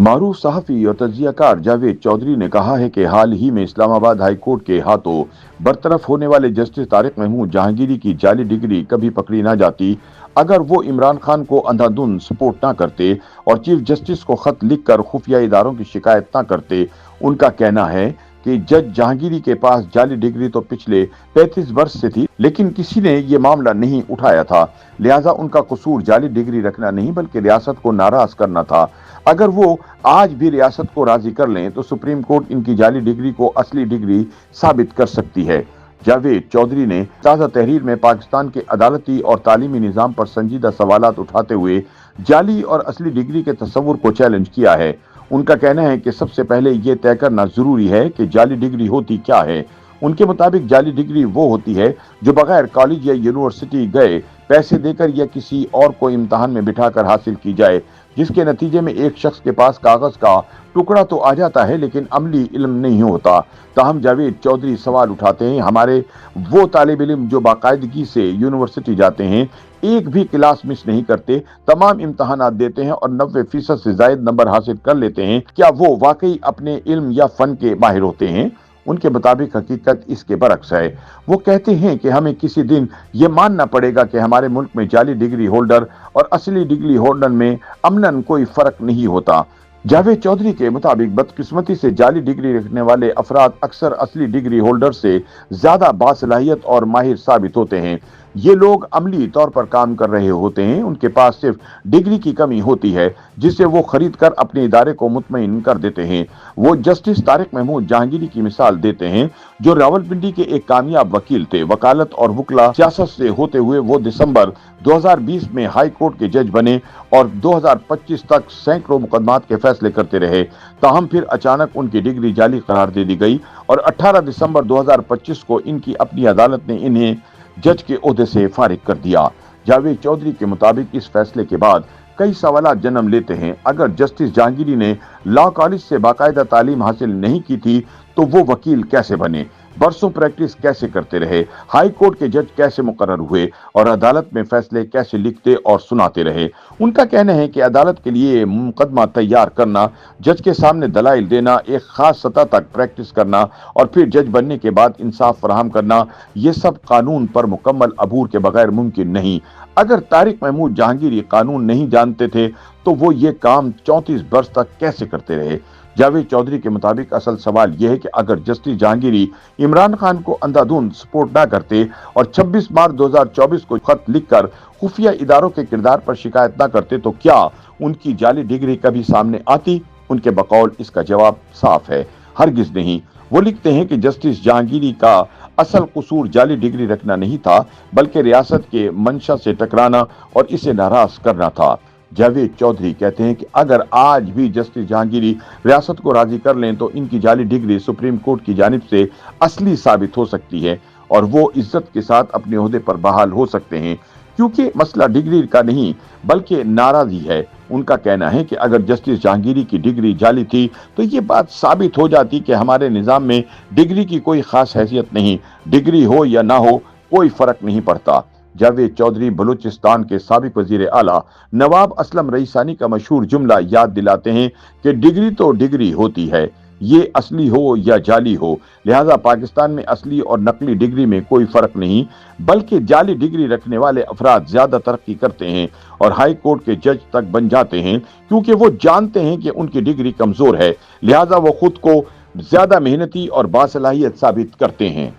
मारूफ सहाफ़ी और तज्ज़ियाकार जावेद चौधरी ने कहा है कि हाल ही में इस्लामाबाद हाई कोर्ट के हाथों बरतरफ होने वाले जस्टिस तारिक महमूद जहांगीरी की जाली डिग्री कभी पकड़ी ना जाती अगर वो इमरान खान को अंधाधुंध सपोर्ट ना करते और चीफ जस्टिस को खत लिखकर खुफिया इदारों की शिकायत ना करते। उनका कहना है कि जज जहांगीरी के पास जाली डिग्री तो पिछले 35 वर्ष से थी, लेकिन किसी ने ये मामला नहीं उठाया था। लिहाजा उनका कसूर जाली डिग्री रखना नहीं बल्कि रियासत को नाराज करना था। अगर वो आज भी रियासत को राजी कर लें तो सुप्रीम कोर्ट इनकी जाली डिग्री को असली डिग्री साबित कर सकती है। जावेद चौधरी ने ताज़ा तहरीर में पाकिस्तान के अदालती और तालीमी निज़ाम पर संजीदा सवालात उठाते हुए जाली और असली डिग्री के तस्वुर को चैलेंज किया है। उनका कहना है कि सबसे पहले ये तय करना जरूरी है कि जाली डिग्री होती क्या है। उनके मुताबिक जाली डिग्री वो होती है जो बगैर कॉलेज या यूनिवर्सिटी गए पैसे देकर या किसी और को इम्तहान में बिठाकर हासिल की जाए, जिसके नतीजे में एक शख्स के पास कागज का टुकड़ा तो आ जाता है लेकिन अमली इल्म नहीं होता। ताहम जावेद चौधरी सवाल उठाते हैं, हमारे वो तालिब इल्म जो बाकायदगी से यूनिवर्सिटी जाते हैं, एक भी क्लास मिस नहीं करते, तमाम इम्तहानात देते हैं और 90% से ज्यादा नंबर हासिल कर लेते हैं, क्या वो वाकई अपने इल्म या फन के माहिर होते हैं? उनके मुताबिक हकीकत इसके बरक्स है। वो कहते हैं कि हमें किसी दिन ये मानना पड़ेगा कि हमारे मुल्क में जाली डिग्री होल्डर और असली डिग्री होल्डर में अमनन कोई फर्क नहीं होता। जावेद चौधरी के मुताबिक बदकिस्मती से जाली डिग्री रखने वाले अफराद अक्सर असली डिग्री होल्डर से ज्यादा बासलाहियत और माहिर साबित होते हैं। ये लोग अमली तौर पर काम कर रहे होते हैं, उनके पास सिर्फ डिग्री की कमी होती है जिसे वो खरीद कर अपने इदारे को मुतमईन कर देते हैं। वो जस्टिस तारिक महमूद जहांगीरी की मिसाल देते हैं जो रावलपिंडी के एक कामयाब वकील थे। वकालत और वकला सियासत से होते हुए वो दिसंबर 2020 में हाई कोर्ट के जज बने और 2025 तक सैकड़ों मुकदमात के फैसले करते रहे। ताहम फिर अचानक उनकी डिग्री जाली करार दे दी गई और 18 दिसंबर 2025 को इनकी अपनी अदालत ने इन्हें जज के ओहदे से फारिग कर दिया। जावेद चौधरी के मुताबिक इस फैसले के बाद कई सवाल जन्म लेते हैं। अगर जस्टिस जहांगीरी ने लॉ कॉलेज से बाकायदा तालीम हासिल नहीं की थी तो वो वकील कैसे बने, बरसों प्रैक्टिस कैसे करते रहे, हाई कोर्ट के जज कैसे मुकर्रर हुए और अदालत में फैसले कैसे लिखते और सुनाते रहे? उनका कहना है कि अदालत के लिए मुकदमा तैयार करना, जज के सामने दलाइल देना, एक खास सतह तक प्रैक्टिस करना और फिर जज बनने के बाद इंसाफ फराहम करना, ये सब कानून पर मुकम्मल अबूर के बगैर मुमकिन नहीं। अगर तारिक महमूद जहांगीरी कानून नहीं जानते थे तो वो ये काम 34 वर्ष तक कैसे करते रहे? जावेद चौधरी के मुताबिक असल सवाल यह है कि अगर जस्टिस जहांगीरी इमरान खान को अंधाधुंध सपोर्ट ना करते और 26 मार्च 2024 को खत लिखकर खुफिया इदारों के किरदार पर शिकायत ना करते तो क्या उनकी जाली डिग्री कभी सामने आती? उनके बकौल इसका जवाब साफ है, हरगिज नहीं। वो लिखते हैं कि जस्टिस जहांगीरी का असल कसूर जाली डिग्री रखना नहीं था बल्कि रियासत के मंशा से टकराना और इसे नाराज करना था। जावेद चौधरी कहते हैं कि अगर आज भी जस्टिस जहांगीरी रियासत को राजी कर लें तो इनकी जाली डिग्री सुप्रीम कोर्ट की जानिब से असली साबित हो सकती है और वो इज्जत के साथ अपने ओहदे पर बहाल हो सकते हैं, क्योंकि मसला डिग्री का नहीं बल्कि नाराजगी है। उनका कहना है कि अगर जस्टिस जहांगीरी की डिग्री जाली थी तो ये बात साबित हो जाती कि हमारे निज़ाम में डिग्री की कोई खास हैसियत नहीं, डिग्री हो या ना हो कोई फर्क नहीं पड़ता। जावेद चौधरी बलूचिस्तान के साबिक वजीर आला नवाब असलम रईसानी का मशहूर जुमला याद दिलाते हैं कि डिग्री तो डिग्री होती है, ये असली हो या जाली हो। लिहाजा पाकिस्तान में असली और नकली डिग्री में कोई फर्क नहीं बल्कि जाली डिग्री रखने वाले अफराद ज्यादा तरक्की करते हैं और हाई कोर्ट के जज तक बन जाते हैं क्योंकि वो जानते हैं कि उनकी डिग्री कमजोर है। लिहाजा वो खुद को ज्यादा मेहनती और बासलाहियत साबित करते हैं।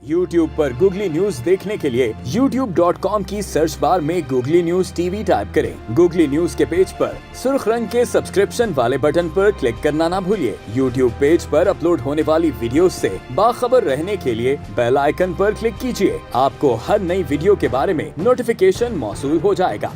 YouTube पर गूगली न्यूज देखने के लिए youtube.com की सर्च बार में गूगली न्यूज टीवी टाइप करें। गूगली न्यूज के पेज पर सुर्ख रंग के सब्सक्रिप्शन वाले बटन पर क्लिक करना ना भूलिए। YouTube पेज पर अपलोड होने वाली वीडियोस से बाखबर रहने के लिए बेल आइकन पर क्लिक कीजिए। आपको हर नई वीडियो के बारे में नोटिफिकेशन मौसूल हो जाएगा।